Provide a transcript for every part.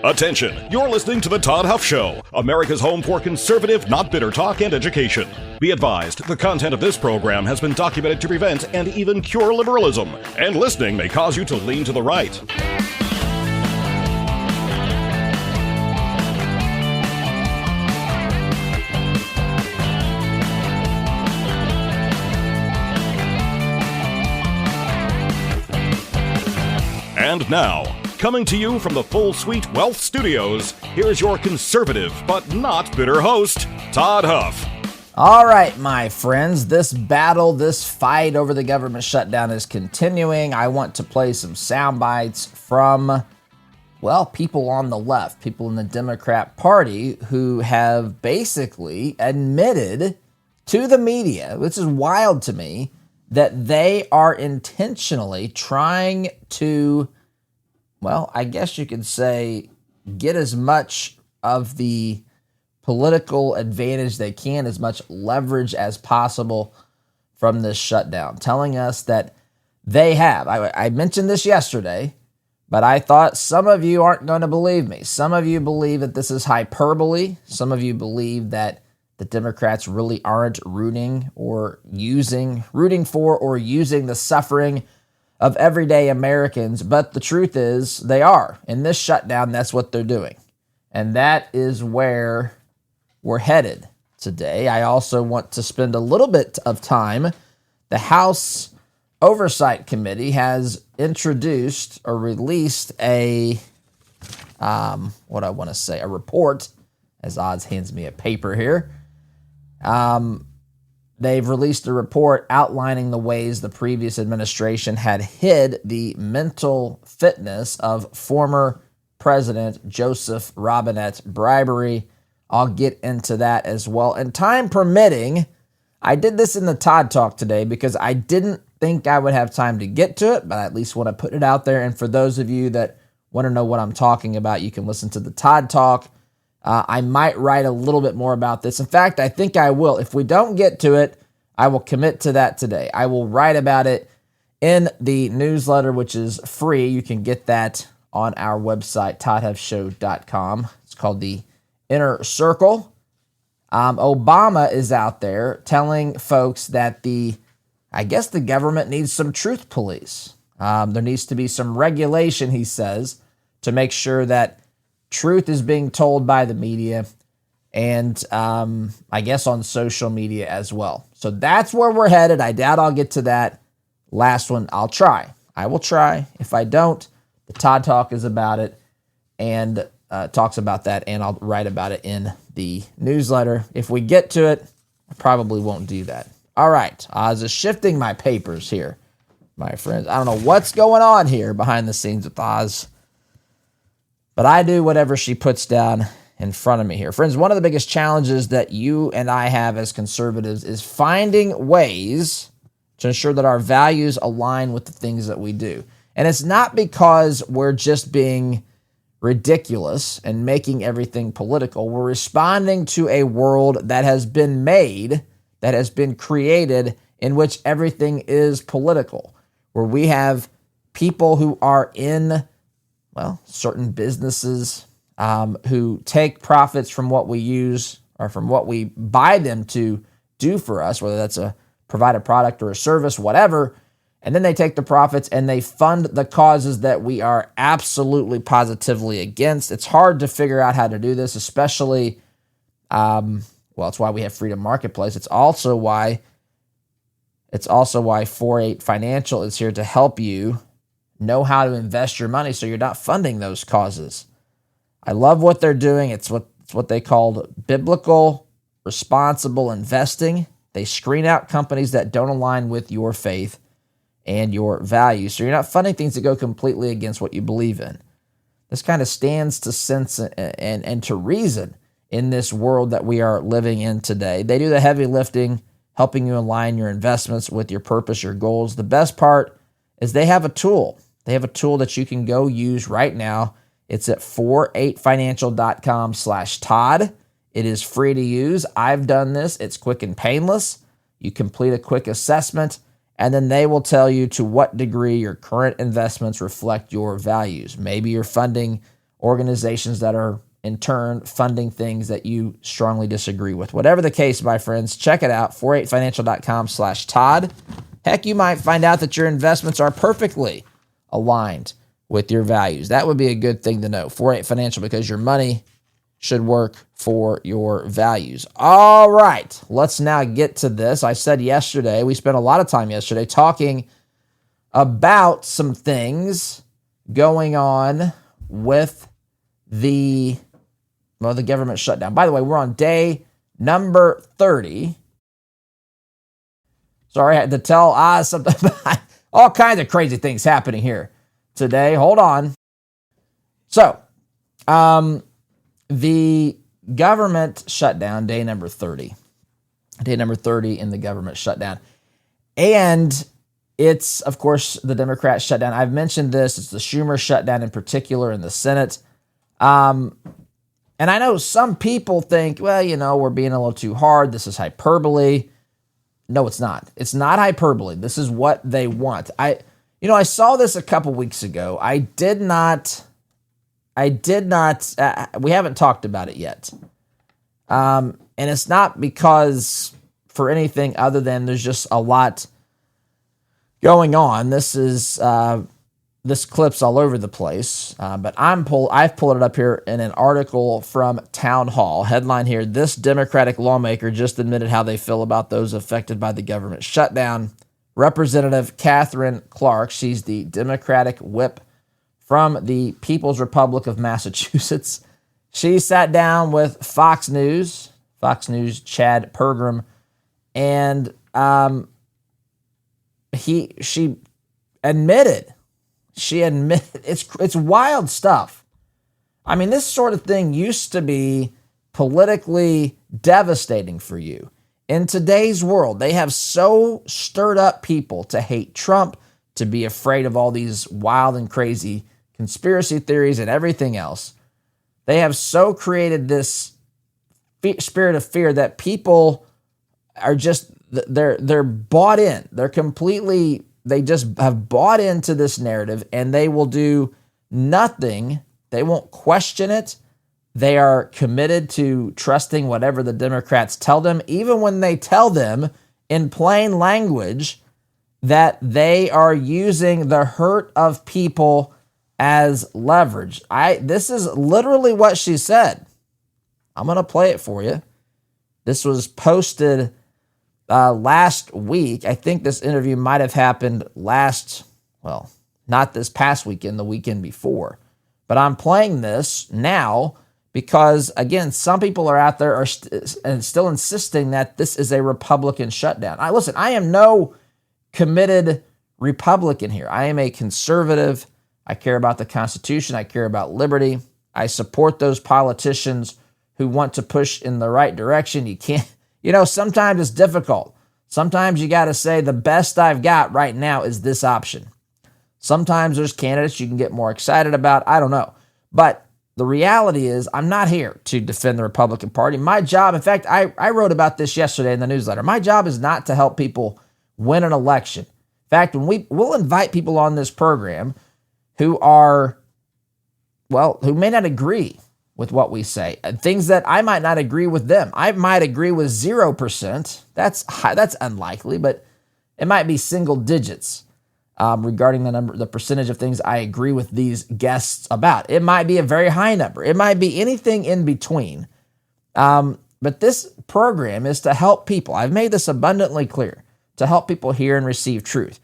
Attention, you're listening to The Todd Huff Show, America's home for conservative, not bitter talk and education. Be advised, the content of this program has been documented to prevent and even cure liberalism, and listening may cause you to lean to the right. And now, coming to you from the Full Suite Wealth Studios, here's your conservative but not bitter host, Todd Huff. All right, my friends, this battle, this fight over the government shutdown is continuing. I want to play some sound bites from, well, people on the left, people in the Democrat Party who have basically admitted to the media, which is wild to me, that they are intentionally trying to, well, I guess you could say, get as much of the political advantage they can, as much leverage as possible from this shutdown, telling us that they have. I mentioned this yesterday, but I thought some of you aren't going to believe me. Some of you believe that this is hyperbole. Some of you believe that the Democrats really aren't rooting for or using the suffering of everyday Americans. But the truth is they are. In this shutdown, that's what they're doing. And that is where we're headed today. I also want to spend a little bit of time. The House Oversight Committee has introduced or released a report, as Oz hands me a paper here. They've released a report outlining the ways the previous administration had hid the mental fitness of former President Joseph Robinette's bribery. I'll get into that as well. And time permitting, I did this in the Todd Talk today because I didn't think I would have time to get to it, but I at least want to put it out there. And for those of you that want to know what I'm talking about, you can listen to the Todd Talk. I might write a little bit more about this. In fact, I think I will. If we don't get to it, I will commit to that today. I will write about it in the newsletter, which is free. You can get that on our website, toddhuffshow.com. It's called The Inner Circle. Obama is out there telling folks that the government needs some truth police. There needs to be some regulation, he says, to make sure that truth is being told by the media and I guess on social media as well. So that's where we're headed. I doubt I'll get to that last one. I'll try. I will try. If I don't, the Todd Talk is about it and talks about that, and I'll write about it in the newsletter. If we get to it, I probably won't do that. All right. Oz is shifting my papers here, my friends. I don't know what's going on here behind the scenes with Oz, but I do whatever she puts down in front of me here. Friends, one of the biggest challenges that you and I have as conservatives is finding ways to ensure that our values align with the things that we do. And it's not because we're just being ridiculous and making everything political. We're responding to a world that has been made, that has been created, in which everything is political, where we have people who are in, well, certain businesses who take profits from what we use or from what we buy them to do for us, whether that's provide a product or a service, whatever, and then they take the profits and they fund the causes that we are absolutely positively against. It's hard to figure out how to do this, especially, it's why we have Freedom Marketplace. It's also why 4-8 Financial is here to help you know how to invest your money so you're not funding those causes. I love what they're doing. It's what they called biblical responsible investing. They screen out companies that don't align with your faith and your values. So you're not funding things that go completely against what you believe in. This kind of stands to sense and to reason in this world that we are living in today. They do the heavy lifting, helping you align your investments with your purpose, your goals. The best part is they have a tool. They have a tool that you can go use right now. It's at 48financial.com/Todd. It is free to use. I've done this. It's quick and painless. You complete a quick assessment, and then they will tell you to what degree your current investments reflect your values. Maybe you're funding organizations that are in turn funding things that you strongly disagree with. Whatever the case, my friends, check it out, 48financial.com/Todd. Heck, you might find out that your investments are perfectly aligned with your values. That would be a good thing to know. 48 Financial, because your money should work for your values. All right, let's now get to this. I said yesterday, we spent a lot of time yesterday talking about some things going on with the government shutdown. By the way, we're on day number 30. Sorry, I had to tell something. All kinds of crazy things happening here today. Hold on. So, the government shutdown, day number 30. Day number 30 in the government shutdown. And it's, of course, the Democrat shutdown. I've mentioned this. It's the Schumer shutdown in particular in the Senate. And I know some people think, well, we're being a little too hard. This is hyperbole. No, it's not. It's not hyperbole. This is what they want. I saw this a couple weeks ago. we haven't talked about it yet. And it's not because for anything other than there's just a lot going on. This clip's all over the place, but I've pulled it up here in an article from Town Hall. Headline here: This Democratic lawmaker just admitted how they feel about those affected by the government shutdown. Representative Catherine Clark, she's the Democratic whip from the People's Republic of Massachusetts. She sat down with Fox News Chad Pergram, and she admitted it's wild stuff. I mean, this sort of thing used to be politically devastating for you. In today's world, they have so stirred up people to hate Trump, to be afraid of all these wild and crazy conspiracy theories and everything else. They have so created this spirit of fear that people are just, they're bought in. They just have bought into this narrative, and they will do nothing. They won't question it. They are committed to trusting whatever the Democrats tell them, even when they tell them in plain language that they are using the hurt of people as leverage. This is literally what she said. I'm going to play it for you. This was posted last week. I think this interview might have happened not this past weekend, the weekend before. But I'm playing this now because, again, some people are out there and still insisting that this is a Republican shutdown. I am no committed Republican here. I am a conservative. I care about the Constitution. I care about liberty. I support those politicians who want to push in the right direction. You can't, sometimes it's difficult. Sometimes you got to say the best I've got right now is this option. Sometimes there's candidates you can get more excited about. I don't know. But the reality is I'm not here to defend the Republican Party. My job, in fact, I wrote about this yesterday in the newsletter. My job is not to help people win an election. In fact, we'll invite people on this program who may not agree with what we say, things that I might not agree with them. I might agree with 0%. That's unlikely, but it might be single digits regarding the percentage of things I agree with these guests about. It might be a very high number. It might be anything in between. But this program is to help people. I've made this abundantly clear, to help people hear and receive truth.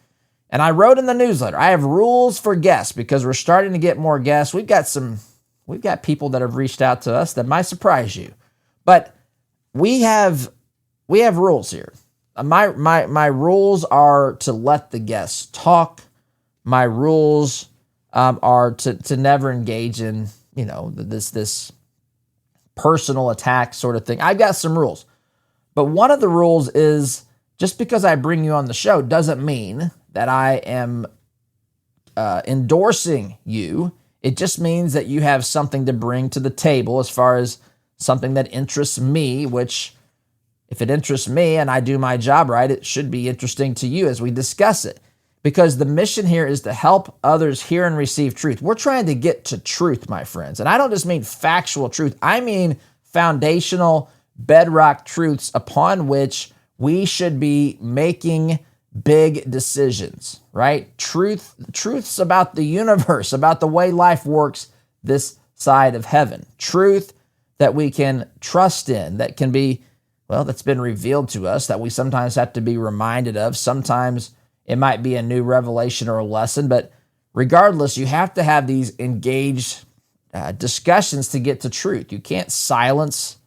And I wrote in the newsletter, I have rules for guests because we're starting to get more guests. We've got people that have reached out to us that might surprise you. But we have rules here. My rules are to let the guests talk. My rules are to never engage in, this personal attack sort of thing. I've got some rules. But one of the rules is just because I bring you on the show doesn't mean that I am endorsing you. It just means that you have something to bring to the table as far as something that interests me, which if it interests me and I do my job right, it should be interesting to you as we discuss it. because the mission here is to help others hear and receive truth. We're trying to get to truth, my friends. And I don't just mean factual truth. I mean foundational bedrock truths upon which we should be making big decisions, right? Truths about the universe, about the way life works this side of heaven. Truth that we can trust in, that can be, well, that's been revealed to us, that we sometimes have to be reminded of. Sometimes it might be a new revelation or a lesson, but regardless, you have to have these engaged discussions to get to truth. You can't silence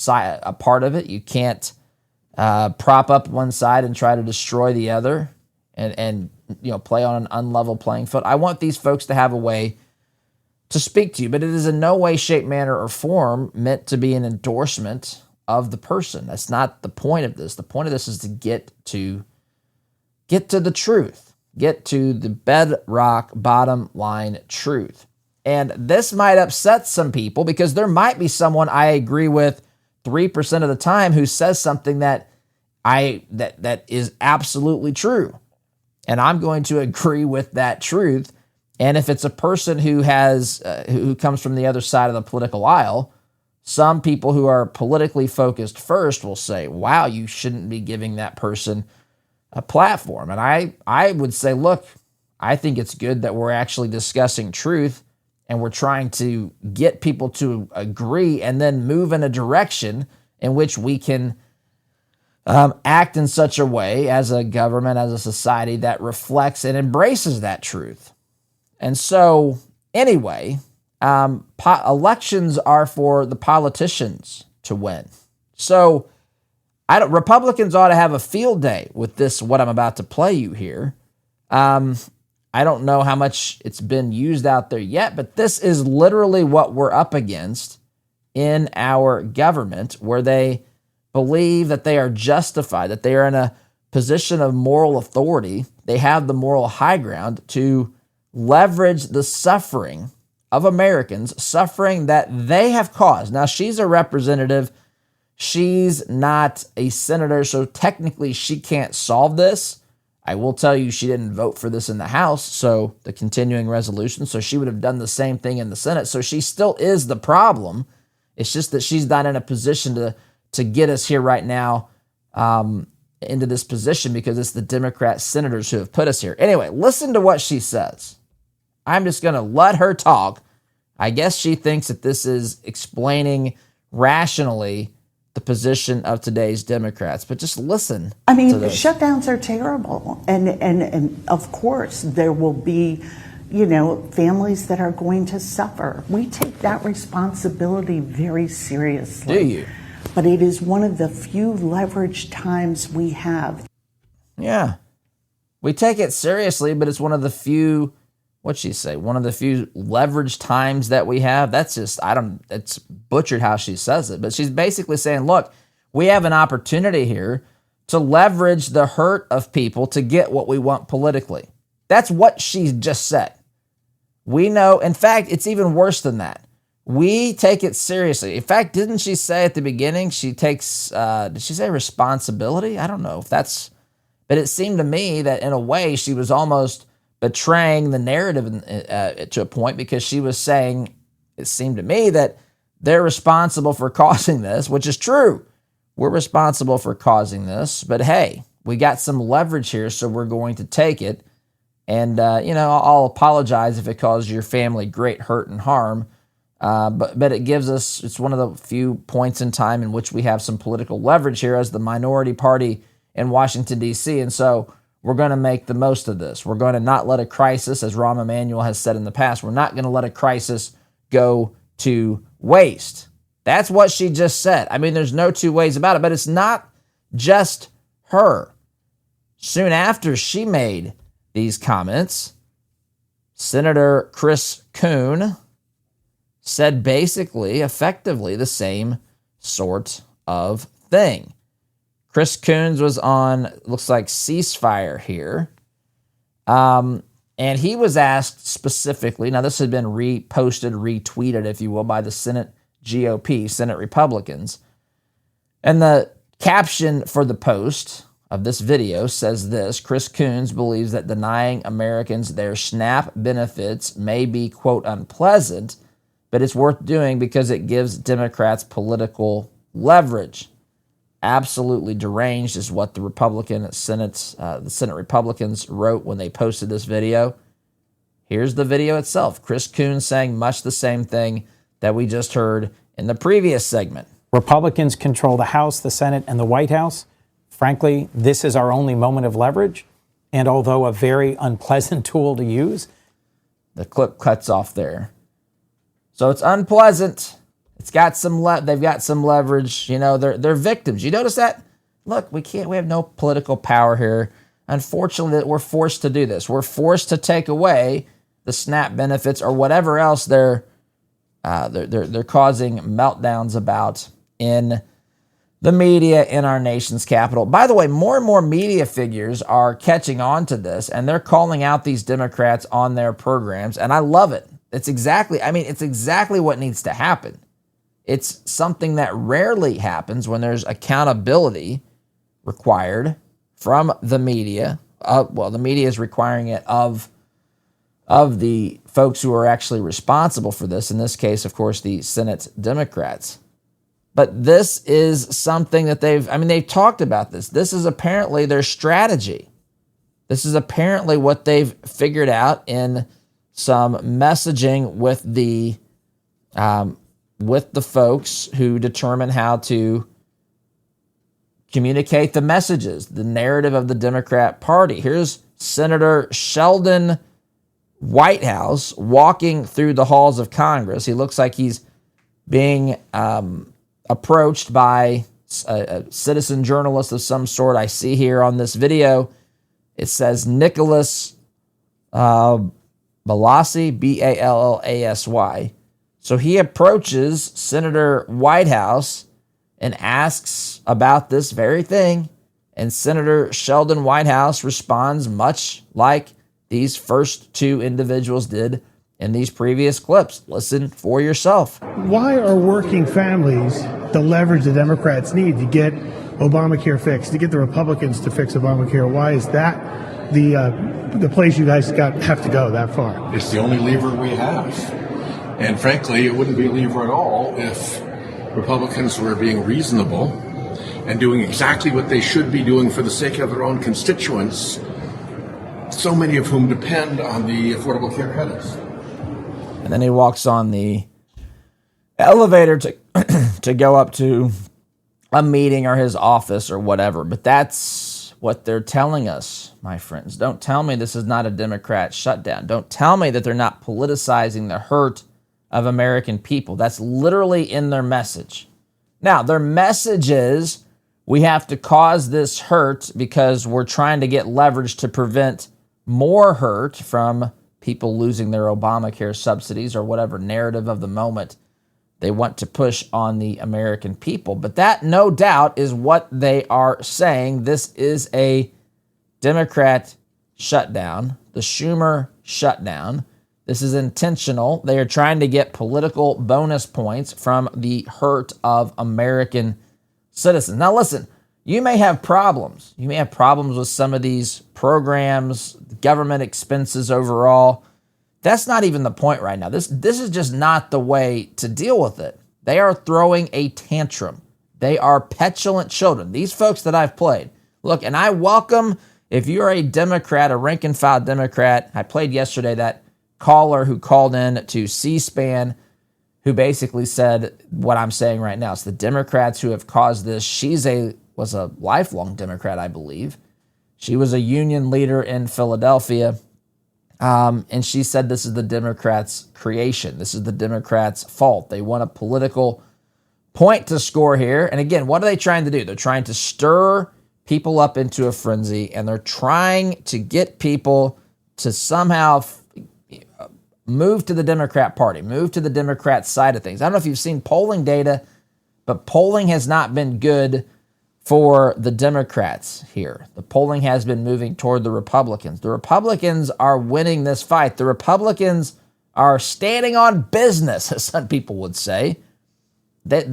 a part of it. You can't prop up one side and try to destroy the other and play on an unlevel playing field. I want these folks to have a way to speak to you, but it is in no way, shape, manner, or form meant to be an endorsement of the person. That's not the point of this. The point of this is to get to the truth, get to the bedrock, bottom line truth. And this might upset some people because there might be someone I agree with 3% of the time who says something that is absolutely true. And I'm going to agree with that truth. And if it's a person who comes from the other side of the political aisle, some people who are politically focused first will say, wow, you shouldn't be giving that person a platform. And I would say, look, I think it's good that we're actually discussing truth and we're trying to get people to agree and then move in a direction in which we can act in such a way as a government, as a society that reflects and embraces that truth. And so, anyway, elections are for the politicians to win. So, Republicans ought to have a field day with this, what I'm about to play you here. I don't know how much it's been used out there yet, but this is literally what we're up against in our government, where they believe that they are justified, that they are in a position of moral authority. They have the moral high ground to leverage the suffering of Americans, suffering that they have caused. Now, she's a representative. She's not a senator, so technically she can't solve this. I will tell you she didn't vote for this in the House, so the continuing resolution, so she would have done the same thing in the Senate. So she still is the problem. It's just that she's not in a position to get us here right now into this position because it's the Democrat senators who have put us here. Anyway, listen to what she says. I'm just going to let her talk. I guess she thinks that this is explaining rationally the position of today's Democrats, but just listen. I mean, shutdowns are terrible. And of course, there will be, families that are going to suffer. We take that responsibility very seriously. Do you? But it is one of the few leveraged times we have. Yeah. We take it seriously, but it's one of the few, what'd she say? One of the few leveraged times that we have. That's just, it's butchered how she says it. But she's basically saying, look, we have an opportunity here to leverage the hurt of people to get what we want politically. That's what she just said. We know, in fact, it's even worse than that. We take it seriously. In fact, didn't she say at the beginning she takes, did she say responsibility? I don't know if that's, but it seemed to me that in a way she was almost betraying the narrative to a point, because she was saying, it seemed to me, that they're responsible for causing this, which is true. We're responsible for causing this, but hey, we got some leverage here, so we're going to take it. And, I'll apologize if it caused your family great hurt and harm. But it gives us, it's one of the few points in time in which we have some political leverage here as the minority party in Washington, D.C. And so we're going to make the most of this. We're going to not let a crisis, as Rahm Emanuel has said in the past, we're not going to let a crisis go to waste. That's what she just said. I mean, there's no two ways about it, but it's not just her. Soon after she made these comments, Senator Chris Coons said basically, effectively, the same sort of thing. Chris Coons was on, looks like Ceasefire here. And he was asked specifically, now this had been reposted, retweeted, if you will, by the Senate GOP, Senate Republicans. And the caption for the post of this video says this: Chris Coons believes that denying Americans their SNAP benefits may be, quote, unpleasant, but it's worth doing because it gives Democrats political leverage. Absolutely deranged is what the Senate Republicans wrote when they posted this video. Here's the video itself. Chris Coons saying much the same thing that we just heard in the previous segment. Republicans control the House, the Senate, and the White House. Frankly, this is our only moment of leverage. And although a very unpleasant tool to use, the clip cuts off there. So it's unpleasant. It's got they've got some leverage. You know, they're victims. You notice that? Look, we have no political power here. Unfortunately, we're forced to do this. We're forced to take away the SNAP benefits or whatever else they're causing meltdowns about in the media in our nation's capital. By the way, more and more media figures are catching on to this, and they're calling out these Democrats on their programs, and I love it. It's exactly what needs to happen. It's something that rarely happens when there's accountability required from the media. The media is requiring it of the folks who are actually responsible for this. In this case, of course, the Senate Democrats. But this is something that they've talked about this. This is apparently their strategy. This is apparently what they've figured out in some messaging with the folks who determine how to communicate the messages, the narrative of the Democrat Party. Here's Senator Sheldon Whitehouse walking through the halls of Congress. He looks like he's being approached by a citizen journalist of some sort. I see here on this video, it says Nicholas Balassi, Ballasy. So he approaches Senator Whitehouse and asks about this very thing. And Senator Sheldon Whitehouse responds much like these first two individuals did in these previous clips. Listen for yourself. Why are working families the leverage the Democrats need to get Obamacare fixed, to get the Republicans to fix Obamacare? Why is that the place you guys have to go that far? It's the only lever we have. And frankly, it wouldn't be a lever at all if Republicans were being reasonable and doing exactly what they should be doing for the sake of their own constituents, so many of whom depend on the Affordable Care Credits. And then he walks on the elevator to go up to a meeting or his office or whatever. But that's what they're telling us, my friends. Don't tell me this is not a Democrat shutdown. Don't tell me that they're not politicizing the hurt of American people. That's literally in their message. Now, their message is we have to cause this hurt because we're trying to get leverage to prevent more hurt from people losing their Obamacare subsidies or whatever narrative of the moment they want to push on the American people. But that, no doubt, is what they are saying. This is a Democrat shutdown, the Schumer shutdown. This is intentional. They are trying to get political bonus points from the hurt of American citizens. Now, listen, you may have problems. You may have problems with some of these programs, government expenses overall. That's not even the point right now. This is just not the way to deal with it. They are throwing a tantrum. They are petulant children. These folks that I've played. Look, and I welcome, if you're a Democrat, a rank and file Democrat, I played yesterday that caller who called in to C-SPAN who basically said what I'm saying right now. It's the Democrats who have caused this. She was a lifelong Democrat, I believe. She was a union leader in Philadelphia. And she said this is the Democrats' creation. This is the Democrats' fault. They want a political point to score here. And again, what are they trying to do? They're trying to stir people up into a frenzy, and they're trying to get people to somehow move to the Democrat Party, move to the Democrat side of things. I don't know if you've seen polling data, but polling has not been good for the Democrats here. The polling has been moving toward the Republicans. The Republicans are winning this fight. The Republicans are standing on business, as some people would say. That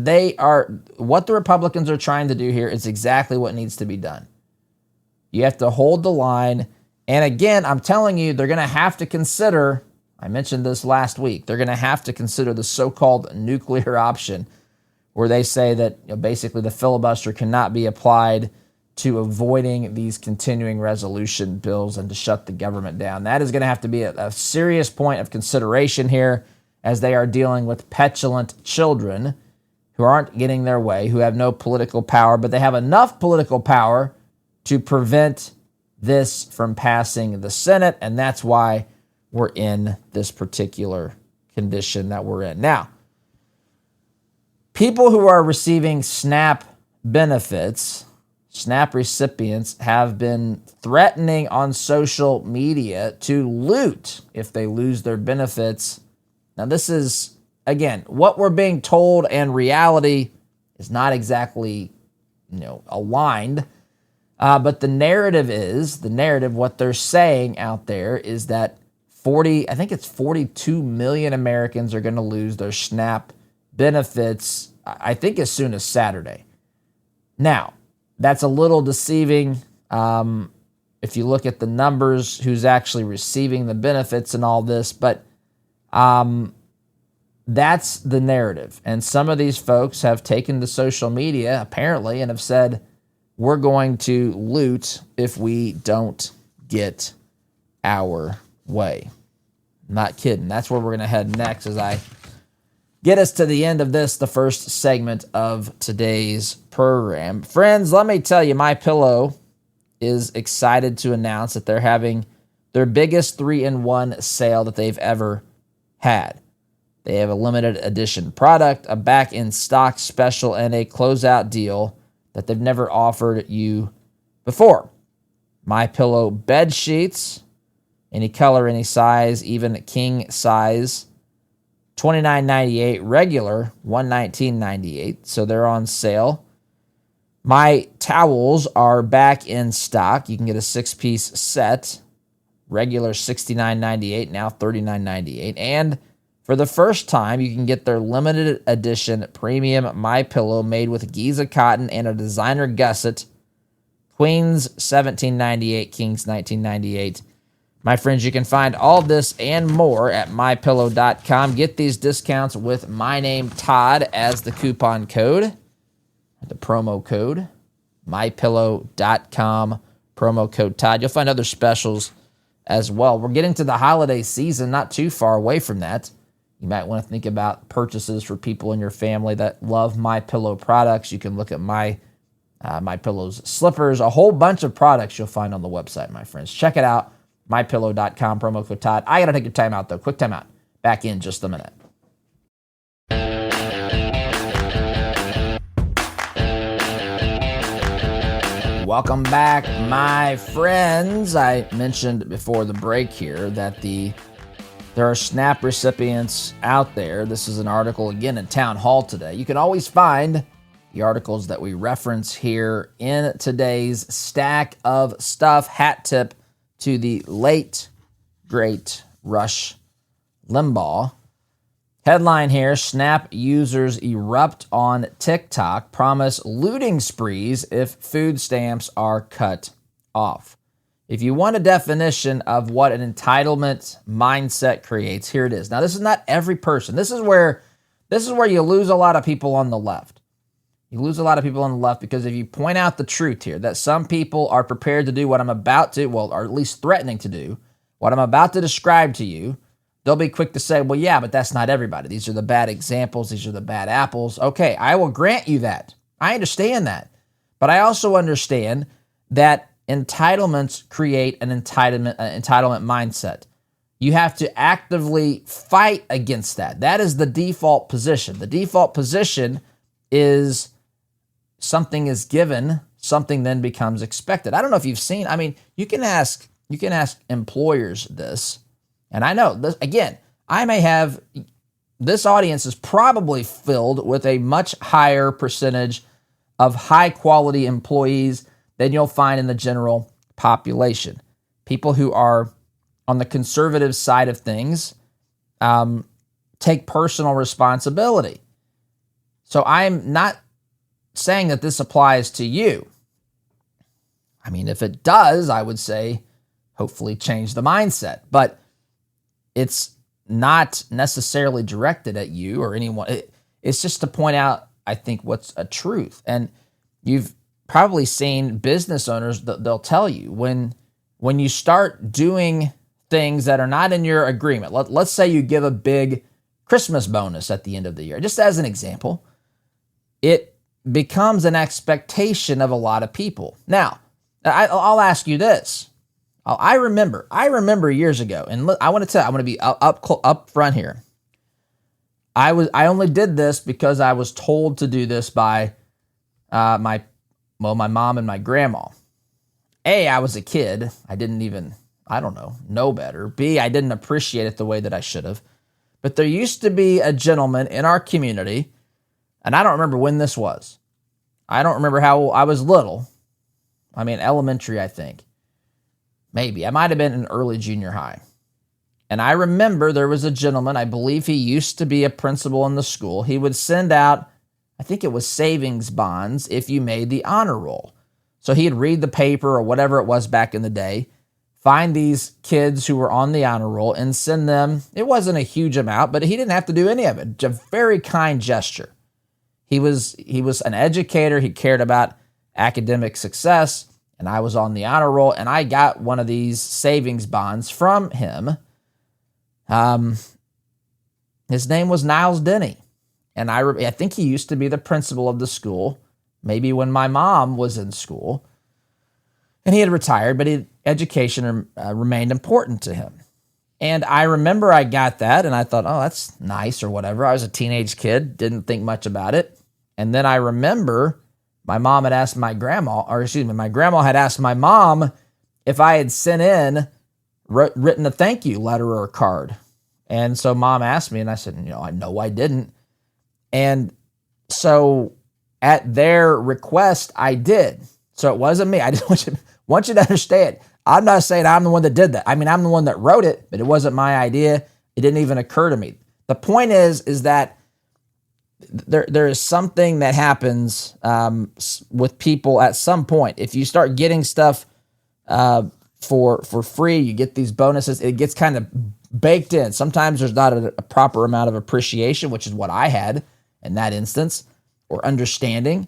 what the Republicans are trying to do here is exactly what needs to be done. You have to hold the line. And again, I'm telling you, they're going to have to consider, I mentioned this last week, they're going to have to consider the so-called nuclear option, where they say that basically the filibuster cannot be applied to avoiding these continuing resolution bills and to shut the government down. That is going to have to be a serious point of consideration here, as they are dealing with petulant children who aren't getting their way, who have no political power, but they have enough political power to prevent this from passing the Senate, and that's why we're in this particular condition that we're in. Now, people who are receiving SNAP benefits, SNAP recipients, have been threatening on social media to loot if they lose their benefits. Now, this is, again, what we're being told and reality is not exactly, aligned. But the narrative, what they're saying out there is that 42 million Americans are going to lose their SNAP benefits, I think as soon as Saturday. Now, that's a little deceiving. If you look at the numbers, who's actually receiving the benefits and all this, but that's the narrative. And some of these folks have taken to social media, apparently, and have said, we're going to loot if we don't get our way. Not kidding. That's where we're going to head next as I get us to the end of this, the first segment of today's program. Friends, let me tell you, MyPillow is excited to announce that they're having their biggest 3-in-1 sale that they've ever had. They have a limited edition product, a back-in-stock special, and a closeout deal that they've never offered you before. MyPillow bed sheets, any color, any size, even king size, $29.98, regular $119.98, so they're on sale. My towels are back in stock. You can get a 6-piece set, regular $69.98, now $39.98, and for the first time, you can get their limited edition premium MyPillow made with Giza cotton and a designer gusset. Queens $17.98, Kings $19.98. My friends, you can find all this and more at MyPillow.com. Get these discounts with my name, Todd, as the coupon code, the promo code, MyPillow.com, promo code Todd. You'll find other specials as well. We're getting to the holiday season, not too far away from that. You might want to think about purchases for people in your family that love MyPillow products. You can look at MyPillow's slippers, a whole bunch of products you'll find on the website, my friends. Check it out, MyPillow.com, promo code Todd. I got to take your time out, though. Quick time out. Back in just a minute. Welcome back, my friends. I mentioned before the break here that there are SNAP recipients out there. This is an article, again, in Town Hall today. You can always find the articles that we reference here in today's stack of stuff. Hat tip to the late, great Rush Limbaugh. Headline here, SNAP users erupt on TikTok, promise looting sprees if food stamps are cut off. If you want a definition of what an entitlement mindset creates, here it is. Now, this is not every person. This is where you lose a lot of people on the left. You lose a lot of people on the left because if you point out the truth here, that some people are prepared to do what I'm about to, or at least threatening to do, what I'm about to describe to you, they'll be quick to say, well, yeah, but that's not everybody. These are the bad examples. These are the bad apples. Okay, I will grant you that. I understand that. But I also understand that entitlements create an entitlement mindset. You have to actively fight against that. That is the default position. The default position is something is given, something then becomes expected. I don't know if you've seen, you can ask employers this, and I know this, again, this audience is probably filled with a much higher percentage of high quality employees than you'll find in the general population. People who are on the conservative side of things take personal responsibility. So I'm not saying that this applies to you. I mean, if it does, I would say hopefully change the mindset. But it's not necessarily directed at you or anyone. It's just to point out, I think, what's a truth. And you've probably seen business owners, they'll tell you when you start doing things that are not in your agreement. Let's say you give a big Christmas bonus at the end of the year, just as an example, it becomes an expectation of a lot of people. Now, I'll ask you this. I remember years ago, and I want to be up front here. I only did this because I was told to do this by my mom and my grandma. A, I was a kid. I didn't even, know better. B, I didn't appreciate it the way that I should have. But there used to be a gentleman in our community, and I don't remember when this was. I don't remember how I was little. I mean, elementary, I think. Maybe. I might have been in early junior high. And I remember there was a gentleman, I believe he used to be a principal in the school. He would send out, I think it was savings bonds if you made the honor roll. So he'd read the paper or whatever it was back in the day, find these kids who were on the honor roll and send them. It wasn't a huge amount, but he didn't have to do any of it. It's a very kind gesture. He was an educator. He cared about academic success, and I was on the honor roll, and I got one of these savings bonds from him. His name was Niles Denny, and I think he used to be the principal of the school, maybe when my mom was in school, and he had retired, but education remained important to him. And I remember I got that, and I thought, oh, that's nice or whatever. I was a teenage kid, didn't think much about it. And then I remember my grandma had asked my mom if I had sent in, written a thank you letter or a card. And so mom asked me, and I said, I didn't. And so at their request, I did. So it wasn't me. I just want you to understand, I'm not saying I'm the one that did that. I mean, I'm the one that wrote it, but it wasn't my idea. It didn't even occur to me. The point is that there is something that happens with people at some point. If you start getting stuff for free, you get these bonuses, it gets kind of baked in. Sometimes there's not a proper amount of appreciation, which is what I had in that instance, or understanding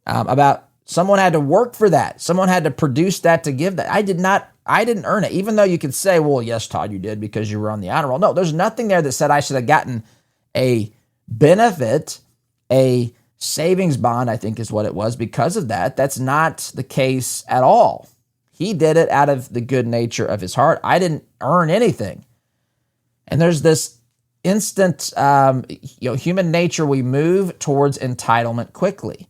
about someone had to work for that. Someone had to produce that to give that. I didn't earn it, even though you could say, well, yes, Todd, you did because you were on the honor roll. No, there's nothing there that said I should have gotten a benefit, a savings bond, I think is what it was, because of that. That's not the case at all. He did it out of the good nature of his heart. I didn't earn anything. And there's this instant, human nature, we move towards entitlement quickly.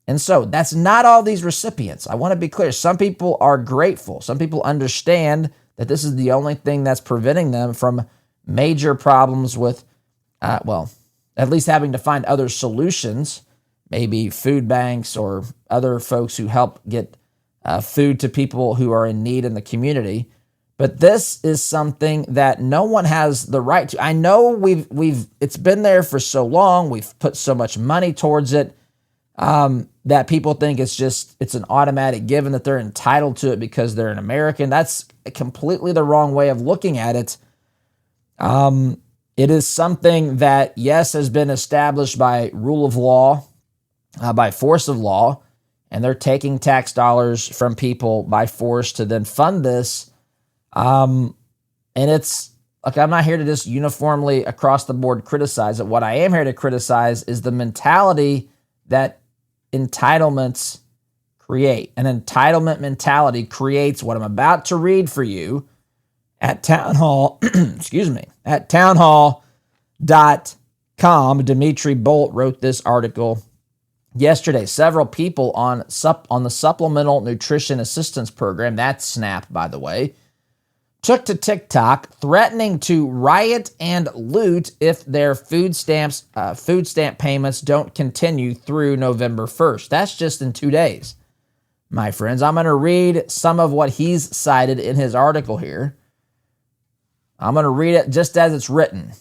And so that's not all these recipients. I want to be clear. Some people are grateful. Some people understand that this is the only thing that's preventing them from major problems with, at least having to find other solutions, maybe food banks or other folks who help get food to people who are in need in the community. But this is something that no one has the right to. I know it's been there for so long. We've put so much money towards it that people think it's an automatic given that they're entitled to it because they're an American. That's completely the wrong way of looking at it. It is something that, yes, has been established by rule of law, by force of law, and they're taking tax dollars from people by force to then fund this. And it's like, I'm not here to just uniformly across the board criticize it. What I am here to criticize is the mentality that entitlements create. An entitlement mentality creates what I'm about to read for you at Town Hall, at townhall.com. Dimitri Bolt wrote this article yesterday. Several people on the Supplemental Nutrition Assistance Program, that's SNAP, by the way, took to TikTok threatening to riot and loot if their food stamp payments don't continue through November 1st. That's just in 2 days, my friends. I'm going to read some of what he's cited in his article here. I'm going to read it just as it's written.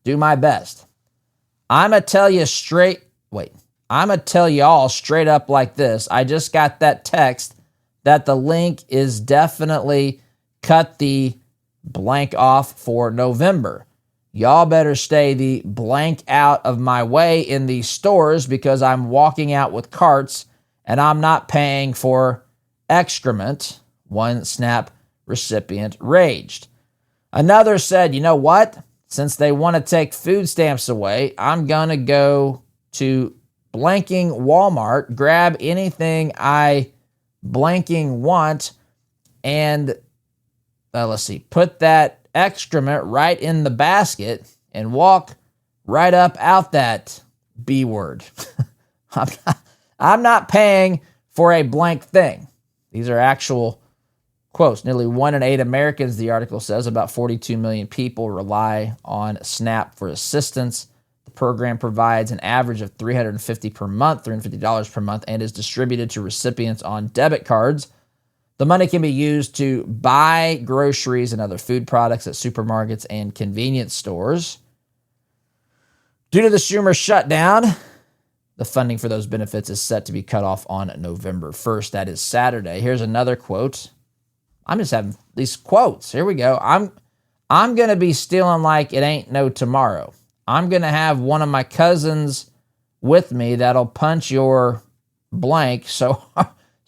Do my best. I'm going to tell you all straight up like this. I just got that text that the link is definitely cut the blank off for November. Y'all better stay the blank out of my way in these stores because I'm walking out with carts and I'm not paying for excrement. One SNAP recipient raged. Another said, you know what? Since they want to take food stamps away, I'm going to go to blanking Walmart, grab anything I blanking want, and put that excrement right in the basket and walk right up out that B word. I'm not paying for a blank thing. These are actual quotes. Nearly 1 in 8 Americans, the article says, about 42 million people rely on SNAP for assistance. The program provides an average of $350 per month, $350 per month, and is distributed to recipients on debit cards. The money can be used to buy groceries and other food products at supermarkets and convenience stores. Due to the Schumer shutdown, the funding for those benefits is set to be cut off on November 1st. That is Saturday. Here's another quote. I'm just having these quotes. Here we go. I'm going to be stealing like it ain't no tomorrow. I'm going to have one of my cousins with me that'll punch your blank so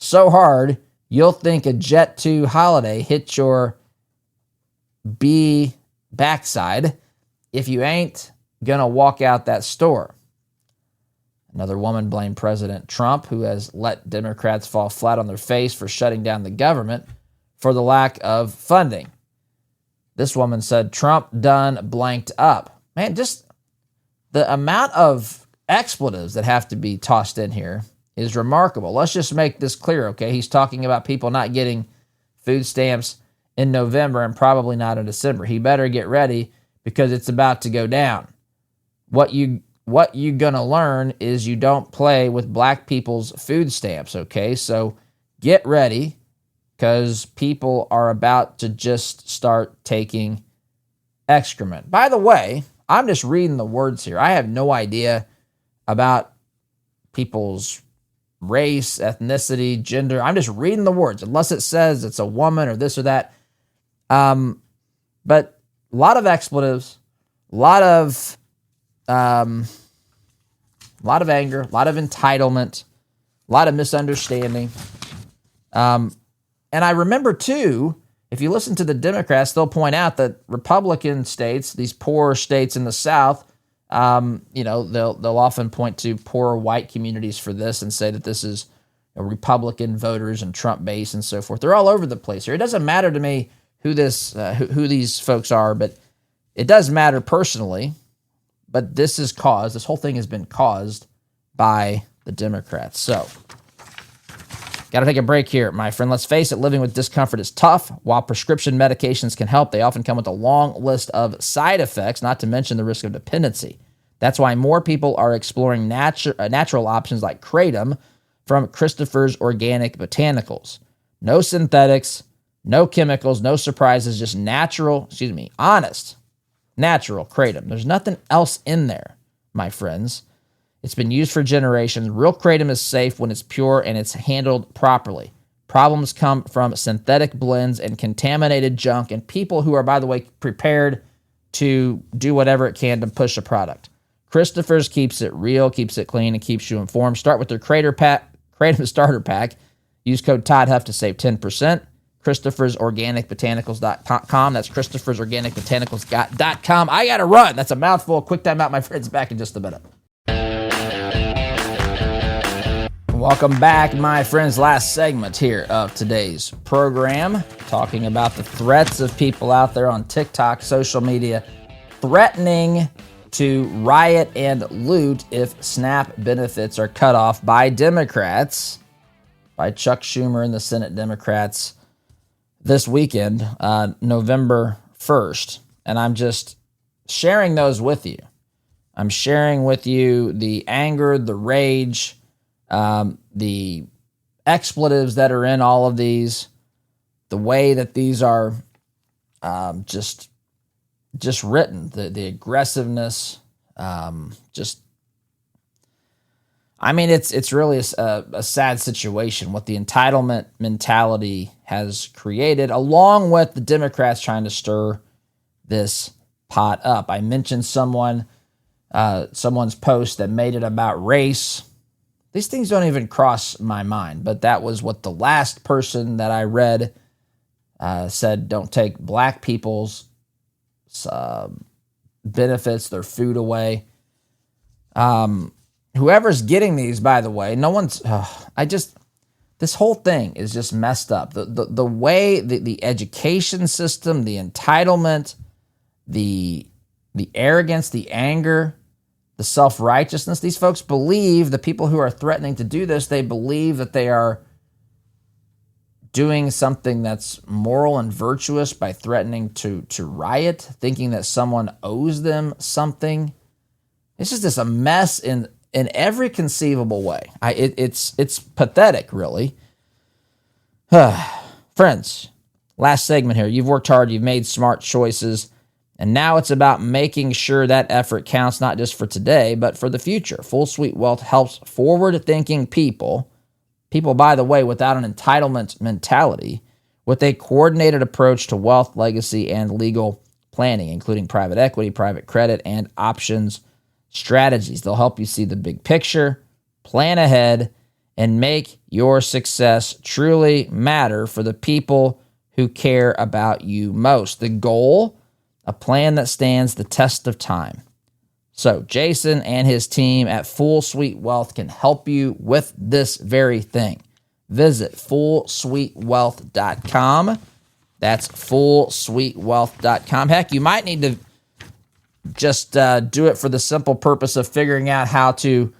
hard you'll think a Jet 2 holiday hit your B backside if you ain't going to walk out that store. Another woman blamed President Trump, who has let Democrats fall flat on their face for shutting down the government, for the lack of funding. This woman said, Trump done blanked up. Man, just the amount of expletives that have to be tossed in here is remarkable. Let's just make this clear, okay? He's talking about people not getting food stamps in November and probably not in December. He better get ready because it's about to go down. What you gonna learn is you don't play with black people's food stamps, okay? So get ready, because people are about to just start taking excrement. By the way, I'm just reading the words here. I have no idea about people's race, ethnicity, gender. I'm just reading the words, unless it says it's a woman or this or that. But a lot of expletives, a lot of anger, a lot of entitlement, a lot of misunderstanding. And I remember, too, if you listen to the Democrats, they'll point out that Republican states, these poor states in the South, they'll often point to poor white communities for this and say that this is Republican voters and Trump base and so forth. They're all over the place here. It doesn't matter to me who these folks are, but it does matter personally. But this whole thing has been caused by the Democrats. So, got to take a break here, my friend. Let's face it, living with discomfort is tough. While prescription medications can help, they often come with a long list of side effects, not to mention the risk of dependency. That's why more people are exploring natural options like Kratom from Christopher's Organic Botanicals. No synthetics, no chemicals, no surprises, just honest, natural Kratom. There's nothing else in there, my friends. It's been used for generations. Real Kratom is safe when it's pure and it's handled properly. Problems come from synthetic blends and contaminated junk and people who are, by the way, prepared to do whatever it can to push a product. Christopher's keeps it real, keeps it clean, and keeps you informed. Start with their Kratom Starter Pack. Use code TODDHUFF to save 10%. Christopher'sOrganicBotanicals.com. That's Christopher'sOrganicBotanicals.com. I got to run. That's a mouthful. Quick time out, my friends. Back in just a minute. Welcome back, my friends. Last segment here of today's program, talking about the threats of people out there on TikTok, social media, threatening to riot and loot if SNAP benefits are cut off by Democrats, by Chuck Schumer and the Senate Democrats this weekend, November 1st. And I'm just sharing those with you. I'm sharing with you the anger, the rage, the expletives that are in all of these, the way that these are just written, the aggressiveness, I mean, it's really a sad situation what the entitlement mentality has created, along with the Democrats trying to stir this pot up. I mentioned someone's post that made it about race. These things don't even cross my mind, but that was what the last person that I read said. Don't take black people's benefits, their food away. Whoever's getting these, by the way, no one's. This whole thing is just messed up. The way the education system, the entitlement, the arrogance, the anger, the self-righteousness. These folks believe, the people who are threatening to do this, they believe that they are doing something that's moral and virtuous by threatening to riot, thinking that someone owes them something. It's just a mess in every conceivable way. It's pathetic, really. Friends, last segment here. You've worked hard, you've made smart choices, and now it's about making sure that effort counts not just for today, but for the future. Full Suite Wealth helps forward-thinking people, by the way, without an entitlement mentality, with a coordinated approach to wealth, legacy, and legal planning, including private equity, private credit, and options strategies. They'll help you see the big picture, plan ahead, and make your success truly matter for the people who care about you most. The goal, a plan that stands the test of time. So Jason and his team at Full Suite Wealth can help you with this very thing. Visit fullsuitewealth.com. That's fullsuitewealth.com. Heck, you might need to just do it for the simple purpose of figuring out how to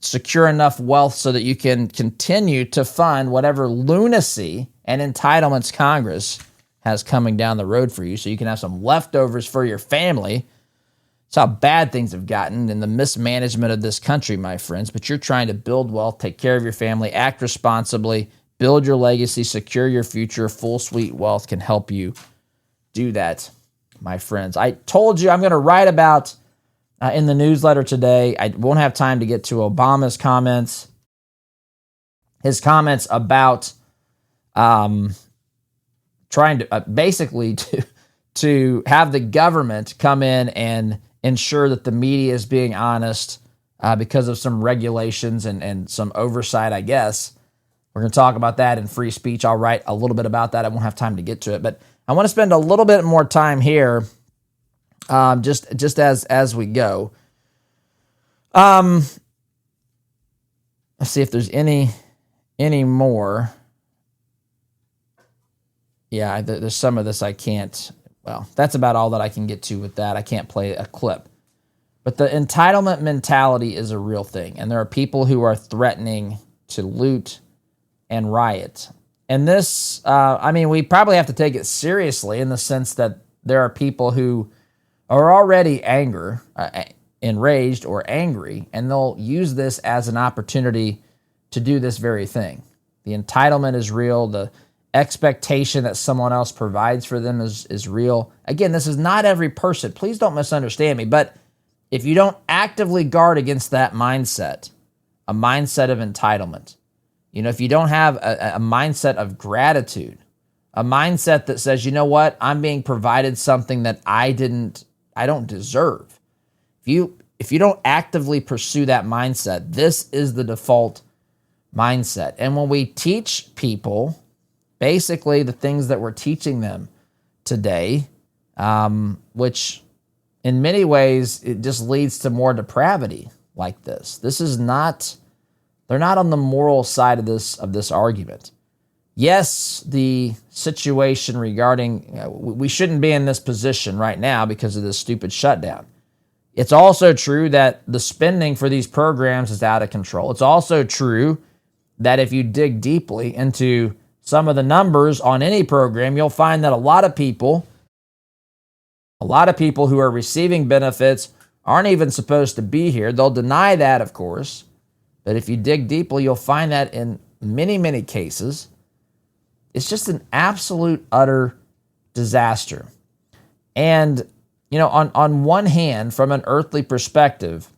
secure enough wealth so that you can continue to fund whatever lunacy and entitlements Congress has coming down the road for you, so you can have some leftovers for your family. It's how bad things have gotten in the mismanagement of this country, my friends. But you're trying to build wealth, take care of your family, act responsibly, build your legacy, secure your future. Full Suite Wealth can help you do that, my friends. I told you I'm going to write about in the newsletter today. I won't have time to get to Obama's comments. His comments about trying to basically to have the government come in and ensure that the media is being honest because of some regulations and some oversight, I guess. We're going to talk about that in free speech. I'll write a little bit about that. I won't have time to get to it, but I want to spend a little bit more time here just as we go. Let's see if there's any more. Yeah, there's some of this I can't. Well, that's about all that I can get to with that. I can't play a clip. But the entitlement mentality is a real thing, and there are people who are threatening to loot and riot. And this, we probably have to take it seriously in the sense that there are people who are already enraged or angry, and they'll use this as an opportunity to do this very thing. The entitlement is real. The expectation that someone else provides for them is real. Again, this is not every person. Please don't misunderstand me. But if you don't actively guard against that mindset, a mindset of entitlement, if you don't have a mindset of gratitude, a mindset that says, you know what, I'm being provided something that I don't deserve. If you don't actively pursue that mindset, this is the default mindset. And when we teach people basically the things that we're teaching them today, which in many ways, it just leads to more depravity like this. They're not on the moral side of this argument. Yes, the situation regarding, we shouldn't be in this position right now because of this stupid shutdown. It's also true that the spending for these programs is out of control. It's also true that if you dig deeply into some of the numbers on any program, you'll find that a lot of people who are receiving benefits aren't even supposed to be here. They'll deny that, of course. But if you dig deeply, you'll find that in many, many cases, it's just an absolute, utter disaster. And, on one hand, from an earthly perspective,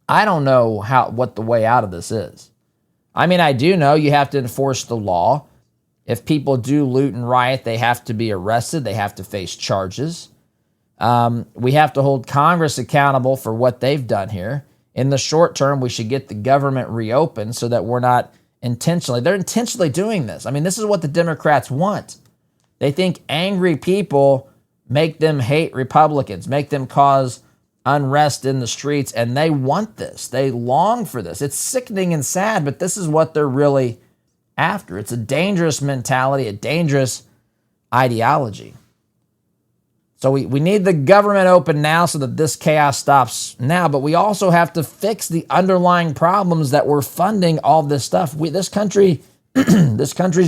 I don't know what the way out of this is. I mean, I do know you have to enforce the law. If people do loot and riot, they have to be arrested. They have to face charges. We have to hold Congress accountable for what they've done here. In the short term, we should get the government reopened so that we're not they're intentionally doing this. I mean, this is what the Democrats want. They think angry people make them hate Republicans, make them cause unrest in the streets, and they want this. They long for this. It's sickening and sad, but this is what they're really after. It's a dangerous mentality, a dangerous ideology. So we need the government open now so that this chaos stops now, but we also have to fix the underlying problems that we're funding all this stuff. This country's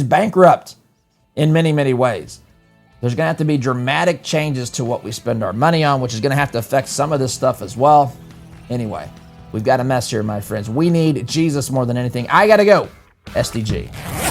bankrupt in many, many ways. There's going to have to be dramatic changes to what we spend our money on, which is going to have to affect some of this stuff as well. Anyway, we've got a mess here, my friends. We need Jesus more than anything. I got to go. SDG.